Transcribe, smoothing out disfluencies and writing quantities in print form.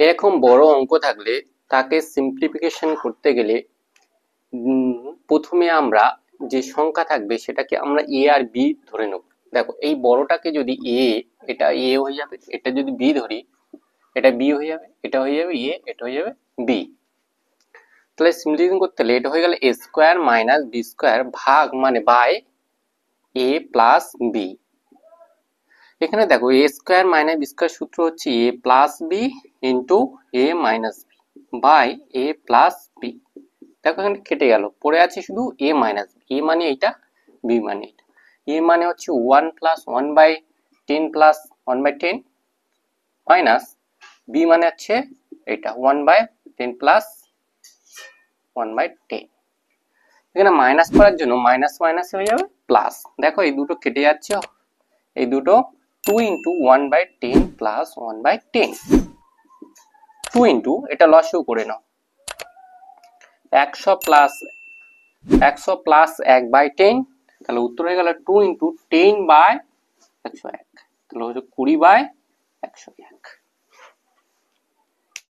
এরকম বড় অঙ্ক থাকলে তাকে সিম্পলিফিকেশন করতে গেলে প্রথমে আমরা যে সংখ্যা থাকবে সেটাকে আমরা এ আর বি ধরে নেব। দেখো এই বড়টাকে যদি এ, এটা এ হয়ে যাবে, এটা যদি বি ধরি এটা বি হয়ে যাবে, এটা হয়ে যাবে এ, এটা হয়ে যাবে বি। তাহলে সিম্পলিফিকেশন করতে হলে এটা হয়ে গেল A square minus B square ভাগ মানে বাই এ প্লাস বি। এখানে দেখো A square minus B square সূত্র হচ্ছে A plus B into A minus B by A plus B. দেখো এখানে কেটে গেল, পড়ে আছে শুধু এ মাইনাস বি। এ মানে এইটা, বি মানে এটা। এ মানে হচ্ছে 1 প্লাস 1/10 প্লাস 1/10 মাইনাস বি মানে হচ্ছে এটা 1/10 প্লাস 1/10। এখানে মাইনাস করার জন্য মাইনাস মাইনাস হয়ে যাবে প্লাস। দেখো এই দুটো কেটে যাচ্ছে, এই দুটো 2 ইন্টু 1/10 প্লাস 1/10, 2 ইন্টু এটা লসও করে নাও 100 প্লাস 1/10, তাহলে উত্তর হয়ে গেল 2 ইন্টু 10/101, তাহলে হচ্ছে 20/101।